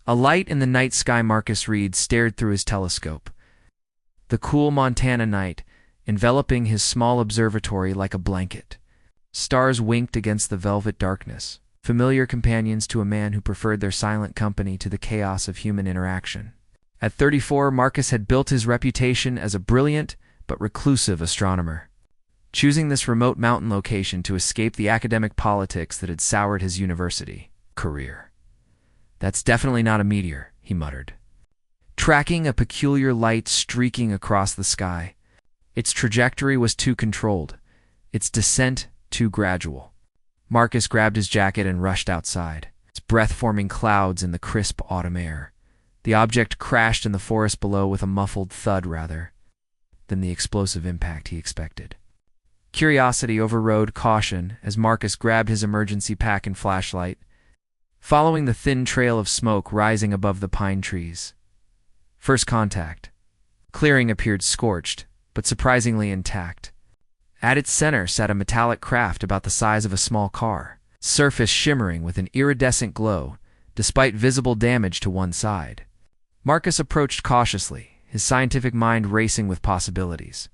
A light in the night sky. Marcus Reed stared through his telescope. The cool Montana night, enveloping his small observatory like a blanket. Stars winked against the velvet darkness, familiar companions to a man who preferred their silent company to the chaos of human interaction. At 34, Marcus had built his reputation as a brilliant but reclusive astronomer, choosing this remote mountain location to escape the academic politics that had soured his university career. "That's definitely not a meteor," he muttered, tracking a peculiar light streaking across the sky. Its trajectory was too controlled, its descent too gradual. Marcus grabbed his jacket and rushed outside, its breath forming clouds in the crisp autumn air. The object crashed in the forest below with a muffled thud rather than the explosive impact he expected. Curiosity overrode caution as Marcus grabbed his emergency pack and flashlight, following the thin trail of smoke rising above the pine trees. First contact. Clearing appeared scorched, but surprisingly intact. At its center sat a metallic craft about the size of a small car, surface shimmering with an iridescent glow, despite visible damage to one side. Marcus approached cautiously, his scientific mind racing with possibilities.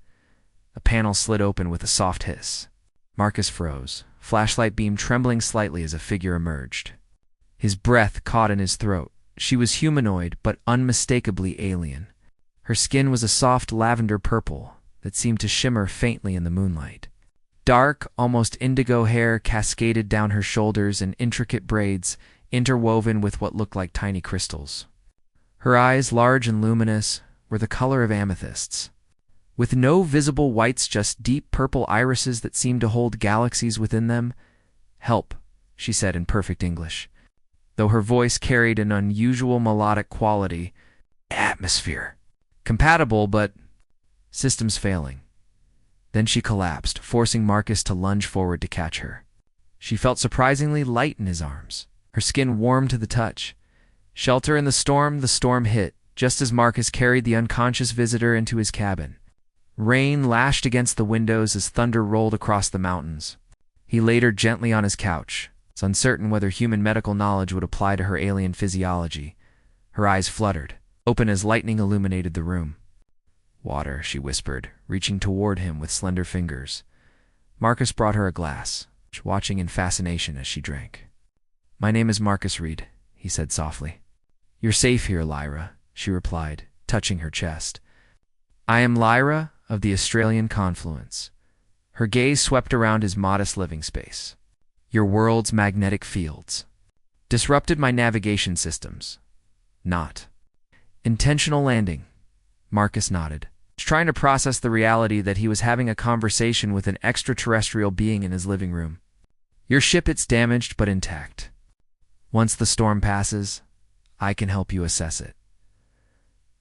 A panel slid open with a soft hiss. Marcus froze, flashlight beam trembling slightly as a figure emerged. His breath caught in his throat. She was humanoid, but unmistakably alien. Her skin was a soft lavender purple that seemed to shimmer faintly in the moonlight. Dark, almost indigo hair cascaded down her shoulders in intricate braids, interwoven with what looked like tiny crystals. Her eyes, large and luminous, were the color of amethysts, with no visible whites, just deep purple irises that seemed to hold galaxies within them. "Help," she said in perfect English, though her voice carried an unusual melodic quality. "Atmosphere. Compatible, but systems failing." Then she collapsed, forcing Marcus to lunge forward to catch her. She felt surprisingly light in his arms, her skin warm to the touch. Shelter in the storm hit, just as Marcus carried the unconscious visitor into his cabin. Rain lashed against the windows as thunder rolled across the mountains. He laid her gently on his couch, uncertain whether human medical knowledge would apply to her alien physiology. Her eyes fluttered, open as lightning illuminated the room. "Water," she whispered, reaching toward him with slender fingers. Marcus brought her a glass, watching in fascination as she drank. "My name is Marcus Reed," he said softly. "You're safe here, Lyra," she replied, touching her chest. "I am Lyra of the Australian Confluence." Her gaze swept around his modest living space. "Your world's magnetic fields disrupted my navigation systems. Not intentional landing." Marcus nodded, trying to process the reality that he was having a conversation with an extraterrestrial being in his living room. "Your ship, it's damaged but intact. Once the storm passes, I can help you assess it."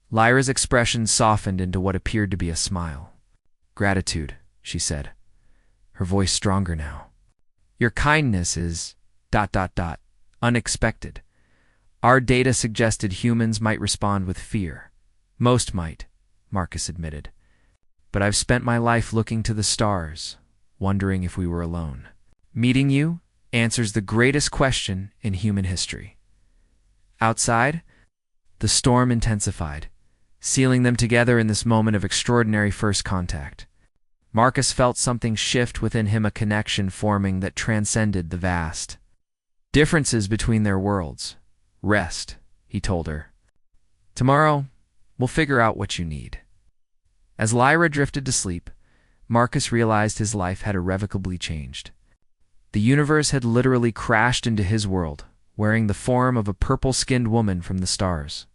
Lyra's expression softened into what appeared to be a smile. "Gratitude," she said, her voice stronger now. "Your kindness is ... unexpected. Our data suggested humans might respond with fear. Most might," Marcus admitted. "But I've spent my life looking to the stars, wondering if we were alone. Meeting you answers the greatest question in human history." Outside, the storm intensified, sealing them together in this moment of extraordinary first contact. Marcus felt something shift within him, a connection forming that transcended the vast differences between their worlds. "Rest," he told her. "Tomorrow, we'll figure out what you need." As Lyra drifted to sleep, Marcus realized his life had irrevocably changed. The universe had literally crashed into his world, wearing the form of a purple-skinned woman from the stars.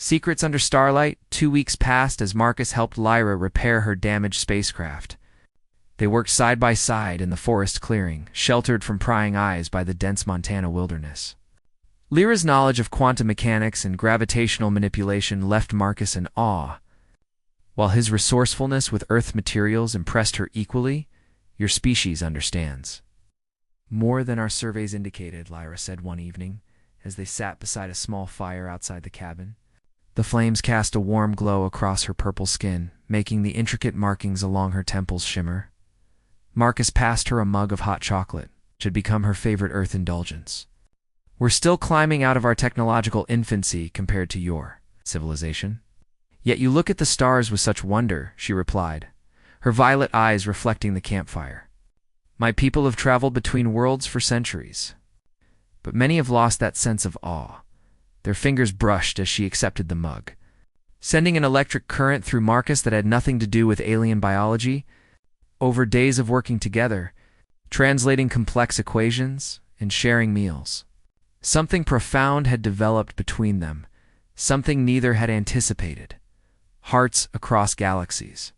Secrets Under Starlight. 2 weeks passed as Marcus helped Lyra repair her damaged spacecraft. They worked side by side in the forest clearing, sheltered from prying eyes by the dense Montana wilderness. Lyra's knowledge of quantum mechanics and gravitational manipulation left Marcus in awe, while his resourcefulness with Earth materials impressed her equally. "Your species understands more than our surveys indicated," Lyra said one evening, as they sat beside a small fire outside the cabin. The flames cast a warm glow across her purple skin, making the intricate markings along her temples shimmer. Marcus passed her a mug of hot chocolate, which had become her favorite Earth indulgence. We're still climbing out of our technological infancy compared to your civilization. Yet you look at the stars with such wonder, she replied, her violet eyes reflecting the campfire. My people have traveled between worlds for centuries, but many have lost that sense of awe. Their fingers brushed as she accepted the mug, sending an electric current through Marcus that had nothing to do with alien biology. Over days of working together, translating complex equations and sharing meals, something profound had developed between them, something neither had anticipated. Hearts across galaxies.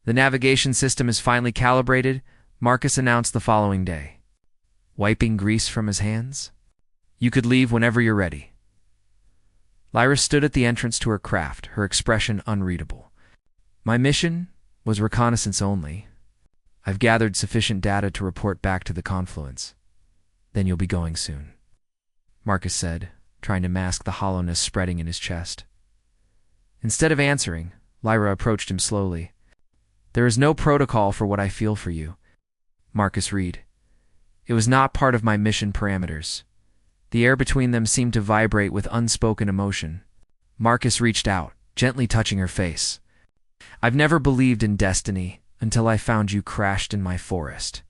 The navigation system is finally calibrated, Marcus announced the following day, wiping grease from his hands. You could leave whenever you're ready. Lyra stood at the entrance to her craft, her expression unreadable. My mission was reconnaissance only. I've gathered sufficient data to report back to the Confluence. Then you'll be going soon, Marcus said, trying to mask the hollowness spreading in his chest. Instead of answering, Lyra approached him slowly. There is no protocol for what I feel for you, Marcus read. It was not part of my mission parameters. The air between them seemed to vibrate with unspoken emotion. Marcus reached out, gently touching her face. I've never believed in destiny until I found you crashed in my forest.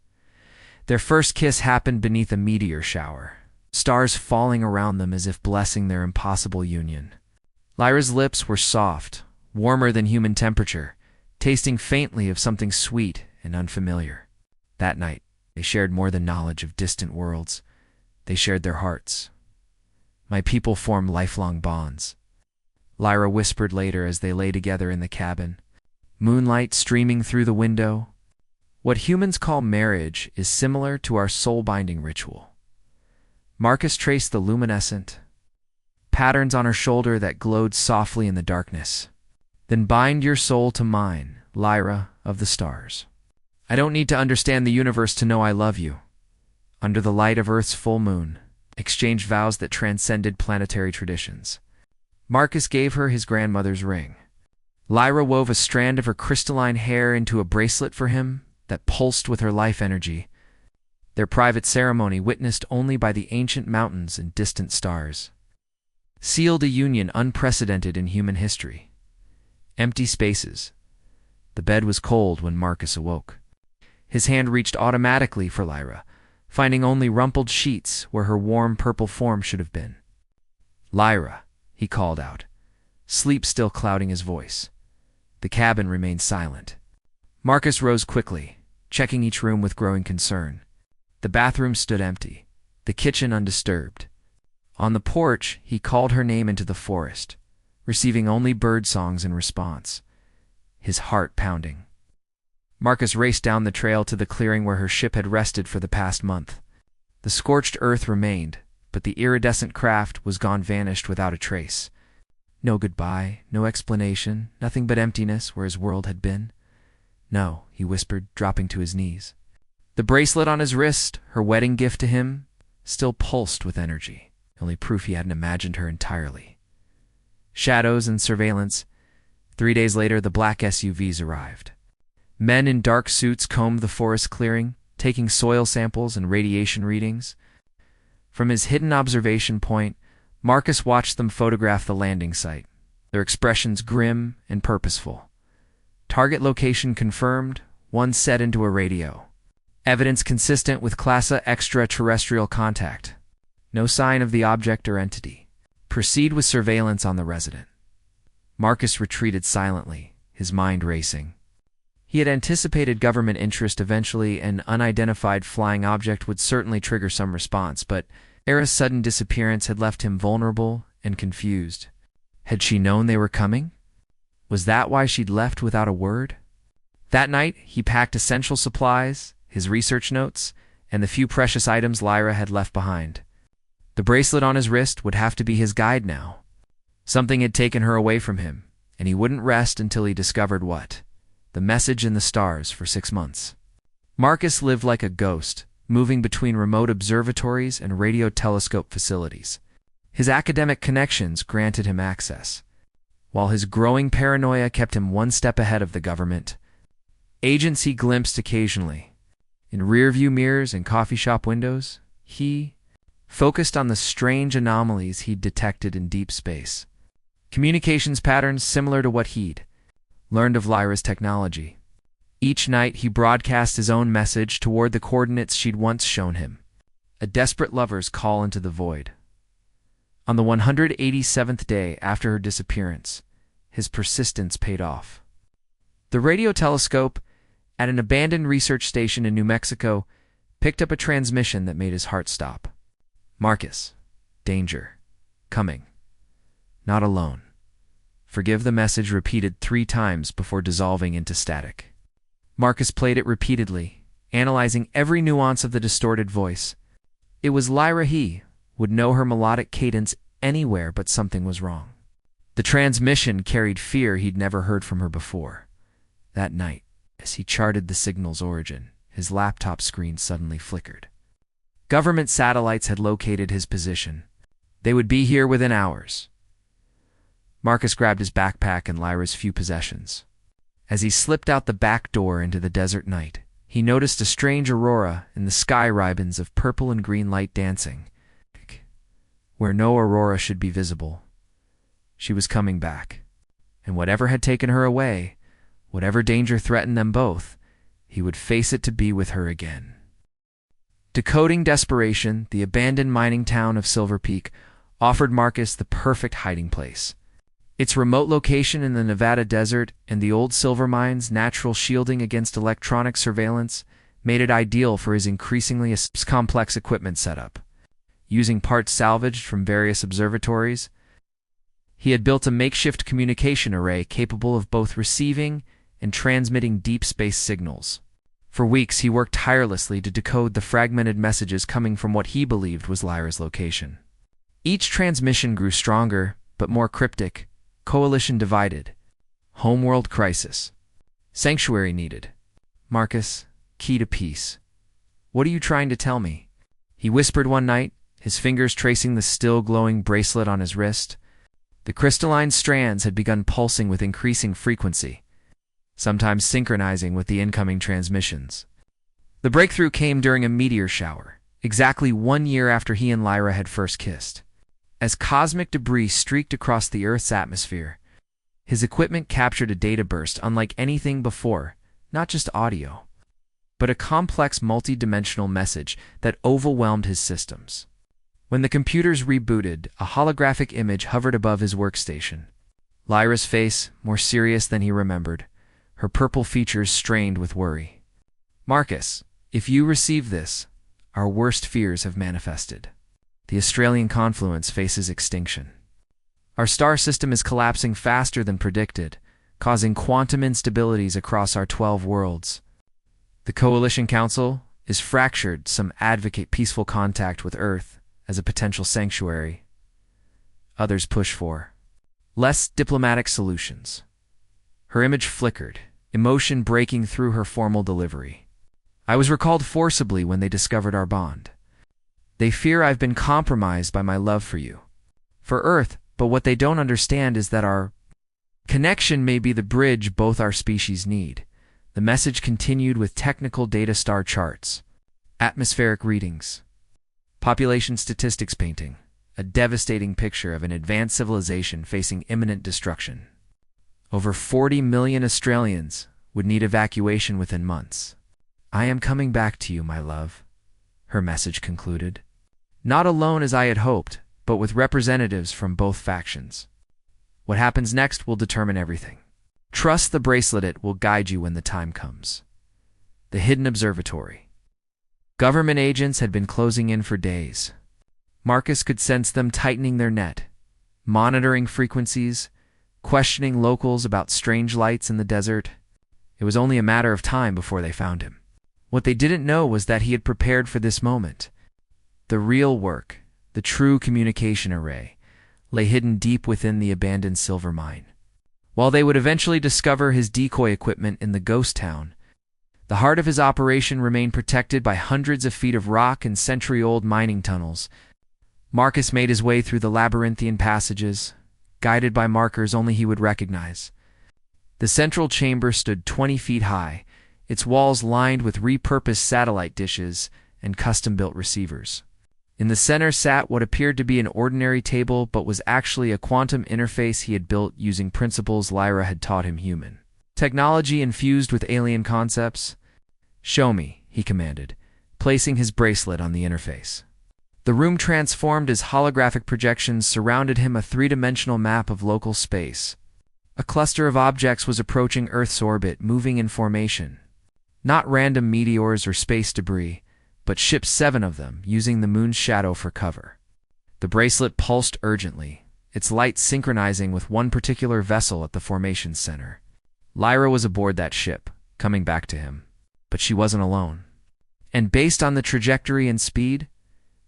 Their first kiss happened beneath a meteor shower, stars falling around them as if blessing their impossible union. Lyra's lips were soft, warmer than human temperature, tasting faintly of something sweet and unfamiliar. That night, they shared more than knowledge of distant worlds. They shared their hearts. My people form lifelong bonds, Lyra whispered later as they lay together in the cabin, moonlight streaming through the window. What humans call marriage is similar to our soul-binding ritual. Marcus traced the luminescent patterns on her shoulder that glowed softly in the darkness. Then bind your soul to mine, Lyra of the stars. I don't need to understand the universe to know I love you. Under the light of Earth's full moon, exchanged vows that transcended planetary traditions. Marcus gave her his grandmother's ring. Lyra wove a strand of her crystalline hair into a bracelet for him that pulsed with her life energy. Their private ceremony, witnessed only by the ancient mountains and distant stars, sealed a union unprecedented in human history. Empty spaces. The bed was cold when Marcus awoke. His hand reached automatically for Lyra, finding only rumpled sheets where her warm purple form should have been. Lyra, he called out, sleep still clouding his voice. The cabin remained silent. Marcus rose quickly, checking each room with growing concern. The bathroom stood empty, the kitchen undisturbed. On the porch, he called her name into the forest, receiving only bird songs in response, his heart pounding. Marcus raced down the trail to the clearing where her ship had rested for the past month. The scorched earth remained, but the iridescent craft was gone, vanished without a trace. No goodbye, no explanation, nothing but emptiness where his world had been. No, he whispered, dropping to his knees. The bracelet on his wrist, her wedding gift to him, still pulsed with energy, only proof he hadn't imagined her entirely. Shadows and surveillance. 3 days later, the black SUVs arrived. Men in dark suits combed the forest clearing, taking soil samples and radiation readings. From his hidden observation point, Marcus watched them photograph the landing site, their expressions grim and purposeful. Target location confirmed, one set into a radio. Evidence consistent with class extraterrestrial contact. No sign of the object or entity. Proceed with surveillance on the resident. Marcus retreated silently, his mind racing. He had anticipated government interest. Eventually, an unidentified flying object would certainly trigger some response, but Era's sudden disappearance had left him vulnerable and confused. Had she known they were coming? Was that why she'd left without a word? That night, he packed essential supplies, his research notes, and the few precious items Lyra had left behind. The bracelet on his wrist would have to be his guide now. Something had taken her away from him, and he wouldn't rest until he discovered what. The message in the stars for 6 months. Marcus lived like a ghost, moving between remote observatories and radio telescope facilities. His academic connections granted him access, while his growing paranoia kept him one step ahead of the government. Agents he glimpsed occasionally. In rearview mirrors and coffee shop windows, he focused on the strange anomalies he'd detected in deep space. Communications patterns similar to what he'd learned of Lyra's technology. Each night he broadcast his own message toward the coordinates she'd once shown him. A desperate lover's call into the void. On the 187th day after her disappearance, his persistence paid off. The radio telescope at an abandoned research station in New Mexico picked up a transmission that made his heart stop. Marcus, danger, coming. Not alone. Forgive the message repeated 3 times before dissolving into static. Marcus played it repeatedly, analyzing every nuance of the distorted voice. It was Lyra. He would know her melodic cadence anywhere, but something was wrong. The transmission carried fear he'd never heard from her before. That night, as he charted the signal's origin, his laptop screen suddenly flickered. Government satellites had located his position. They would be here within hours. Marcus grabbed his backpack and Lyra's few possessions. As he slipped out the back door into the desert night, he noticed a strange aurora in the sky, ribbons of purple and green light dancing. Where no aurora should be visible. She was coming back, and whatever had taken her away, whatever danger threatened them both, he would face it to be with her again. Decoding desperation, the abandoned mining town of Silver Peak offered Marcus the perfect hiding place. Its remote location in the Nevada desert and the old silver mine's natural shielding against electronic surveillance made it ideal for his increasingly complex equipment setup. Using parts salvaged from various observatories, he had built a makeshift communication array capable of both receiving and transmitting deep space signals. For weeks, he worked tirelessly to decode the fragmented messages coming from what he believed was Lyra's location. Each transmission grew stronger, but more cryptic. Coalition divided. Homeworld crisis. Sanctuary needed. Marcus, key to peace. What are you trying to tell me? He whispered one night, his fingers tracing the still glowing bracelet on his wrist. The crystalline strands had begun pulsing with increasing frequency, sometimes synchronizing with the incoming transmissions. The breakthrough came during a meteor shower, exactly 1 year after he and Lyra had first kissed. As cosmic debris streaked across the Earth's atmosphere, his equipment captured a data burst unlike anything before, not just audio, but a complex multi-dimensional message that overwhelmed his systems. When the computers rebooted, a holographic image hovered above his workstation. Lyra's face, more serious than he remembered, her purple features strained with worry. Marcus, if you receive this, our worst fears have manifested. The Australian confluence faces extinction. Our star system is collapsing faster than predicted, causing quantum instabilities across our 12 worlds. The Coalition Council is fractured. Some advocate peaceful contact with Earth as a potential sanctuary. Others push for less diplomatic solutions. Her image flickered, emotion breaking through her formal delivery. I was recalled forcibly when they discovered our bond. They fear I've been compromised by my love for you. For Earth, but what they don't understand is that our connection may be the bridge both our species need. The message continued with technical data star charts, atmospheric readings, population statistics painting a devastating picture of an advanced civilization facing imminent destruction. Over 40 million Australians would need evacuation within months. I am coming back to you, my love, her message concluded. Not alone as I had hoped, but with representatives from both factions. What happens next will determine everything. Trust the bracelet, it will guide you when the time comes. The hidden observatory. Government agents had been closing in for days. Marcus could sense them tightening their net, monitoring frequencies, questioning locals about strange lights in the desert. It was only a matter of time before they found him. What they didn't know was that he had prepared for this moment. The real work, the true communication array, lay hidden deep within the abandoned silver mine. While they would eventually discover his decoy equipment in the ghost town, the heart of his operation remained protected by hundreds of feet of rock and century-old mining tunnels. Marcus made his way through the labyrinthian passages, guided by markers only he would recognize. The central chamber stood 20 feet high, its walls lined with repurposed satellite dishes and custom-built receivers. In the center sat what appeared to be an ordinary table but was actually a quantum interface he had built using principles Lyra had taught him human. Technology infused with alien concepts? "Show me," he commanded, placing his bracelet on the interface. The room transformed as holographic projections surrounded him, a three-dimensional map of local space. A cluster of objects was approaching Earth's orbit, moving in formation. Not random meteors or space debris, but ships, 7 of them, using the moon's shadow for cover. The bracelet pulsed urgently, its light synchronizing with one particular vessel at the formation's center. Lyra was aboard that ship, coming back to him. But she wasn't alone. And based on the trajectory and speed,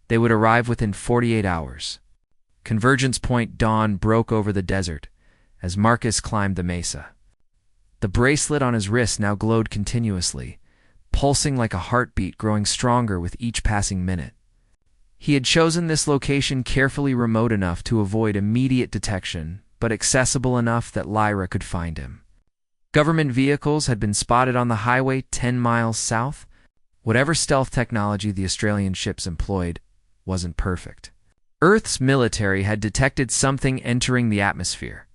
they would arrive within 48 hours. Convergence Point dawn broke over the desert as Marcus climbed the mesa. The bracelet on his wrist now glowed continuously, pulsing like a heartbeat, growing stronger with each passing minute. He had chosen this location carefully, remote enough to avoid immediate detection, but accessible enough that Lyra could find him. Government vehicles had been spotted on the highway 10 miles south. Whatever stealth technology the Australian ships employed wasn't perfect. Earth's military had detected something entering the atmosphere.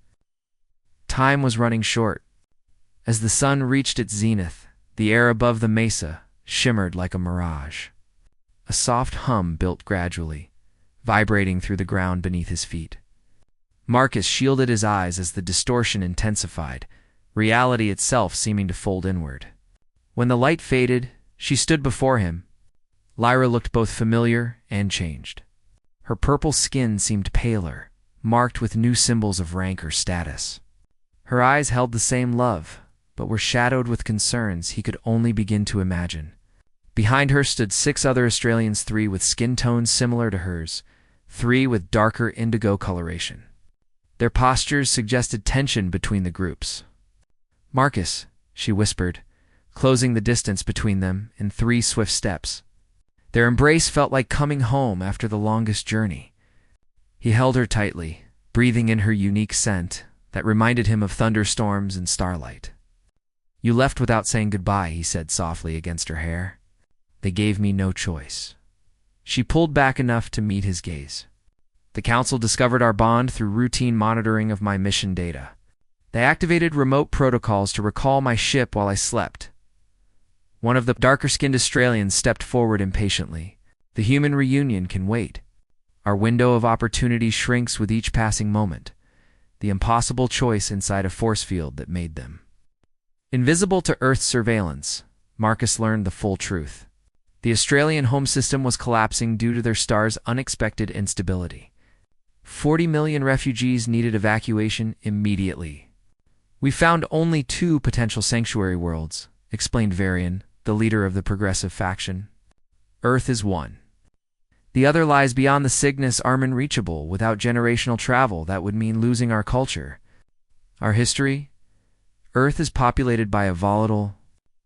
Time was running short. As the sun reached its zenith, the air above the mesa shimmered like a mirage. A soft hum built gradually, vibrating through the ground beneath his feet. Marcus shielded his eyes as the distortion intensified, reality itself seeming to fold inward. When the light faded, she stood before him. Lyra looked both familiar and changed. Her purple skin seemed paler, marked with new symbols of rank or status. Her eyes held the same love, but were shadowed with concerns he could only begin to imagine. Behind her stood 6 other Australians, 3 with skin tones similar to hers, 3 with darker indigo coloration. Their postures suggested tension between the groups. "Marcus," she whispered, closing the distance between them in 3 swift steps. Their embrace felt like coming home after the longest journey. He held her tightly, breathing in her unique scent that reminded him of thunderstorms and starlight. "You left without saying goodbye," he said softly against her hair. "They gave me no choice." She pulled back enough to meet his gaze. "The Council discovered our bond through routine monitoring of my mission data. They activated remote protocols to recall my ship while I slept." One of the darker-skinned Australians stepped forward impatiently. "The human reunion can wait. Our window of opportunity shrinks with each passing moment. The impossible choice inside a force field that made them." Invisible to Earth's surveillance, Marcus learned the full truth. The Australian home system was collapsing due to their star's unexpected instability. 40 million refugees needed evacuation immediately. "We found only 2 potential sanctuary worlds," explained Varian, the leader of the progressive faction. "Earth is one. The other lies beyond the Cygnus, are unreachable. Without generational travel, that would mean losing our culture. Our history? Earth is populated by a volatile,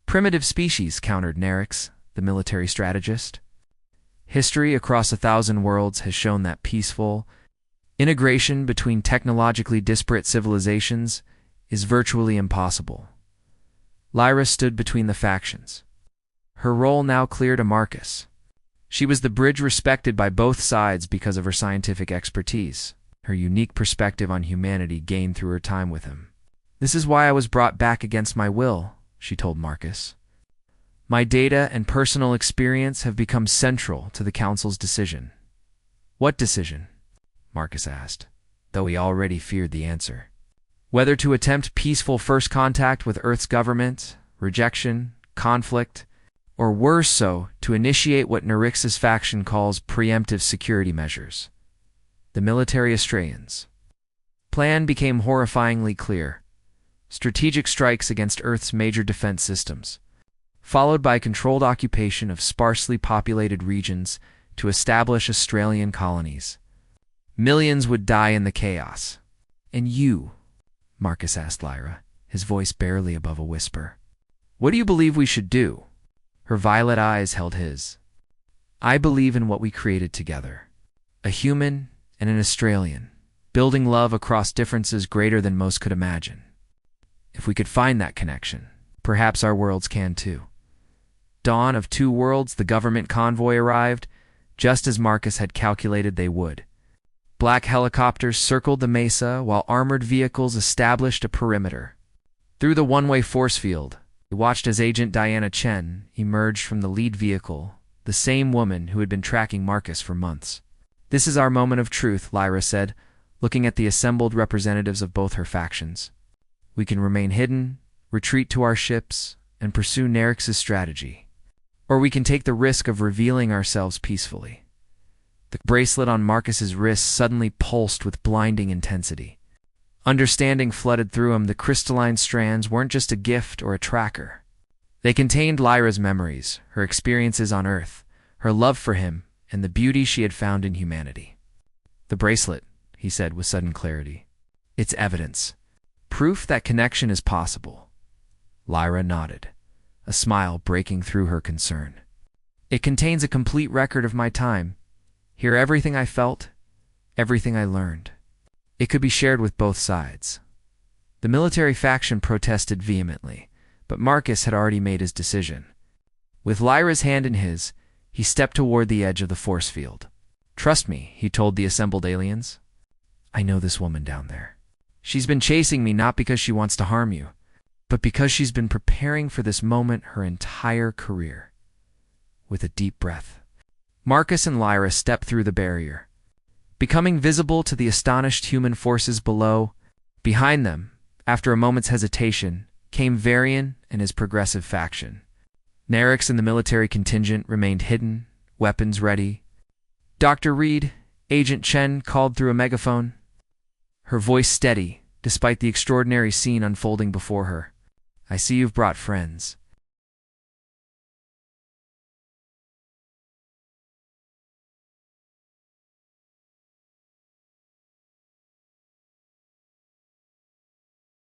primitive species," countered Nerix, the military strategist. "History across 1,000 worlds has shown that peaceful integration between technologically disparate civilizations is virtually impossible." Lyra stood between the factions. Her role now clear to Marcus. She was the bridge respected by both sides because of her scientific expertise, her unique perspective on humanity gained through her time with him. "This is why I was brought back against my will," she told Marcus. "My data and personal experience have become central to the Council's decision." "What decision?" Marcus asked, though he already feared the answer. Whether to attempt peaceful first contact with Earth's government, rejection, conflict, or worse so, to initiate what Nerix's faction calls preemptive security measures. The military Australians' plan became horrifyingly clear. Strategic strikes against Earth's major defense systems, followed by controlled occupation of sparsely populated regions to establish Australian colonies. Millions would die in the chaos. "And you?" Marcus asked Lyra, his voice barely above a whisper. "What do you believe we should do?" Her violet eyes held his. "I believe in what we created together. A human and an Australian, building love across differences greater than most could imagine. If we could find that connection, perhaps our worlds can too." Dawn of 2 worlds, the government convoy arrived, just as Marcus had calculated they would. Black helicopters circled the mesa while armored vehicles established a perimeter. Through the one-way force field, he watched as Agent Diana Chen emerged from the lead vehicle, the same woman who had been tracking Marcus for months. "This is our moment of truth," Lyra said, looking at the assembled representatives of both her factions. "We can remain hidden, retreat to our ships, and pursue Nerix's strategy. Or we can take the risk of revealing ourselves peacefully." The bracelet on Marcus's wrist suddenly pulsed with blinding intensity. Understanding flooded through him. The crystalline strands weren't just a gift or a tracker. They contained Lyra's memories, her experiences on Earth, her love for him, and the beauty she had found in humanity. "The bracelet," he said with sudden clarity. "It's evidence. Proof that connection is possible." Lyra nodded, a smile breaking through her concern. "It contains a complete record of my time. Here, everything I felt, everything I learned. It could be shared with both sides." The military faction protested vehemently, but Marcus had already made his decision. With Lyra's hand in his, he stepped toward the edge of the force field. "Trust me," he told the assembled aliens. "I know this woman down there. She's been chasing me not because she wants to harm you, but because she's been preparing for this moment her entire career." With a deep breath, Marcus and Lyra stepped through the barrier, becoming visible to the astonished human forces below. Behind them, after a moment's hesitation, came Varian and his progressive faction. Nerix and the military contingent remained hidden, weapons ready. "Dr. Reed," Agent Chen called through a megaphone, her voice steady despite the extraordinary scene unfolding before her. "I see you've brought friends."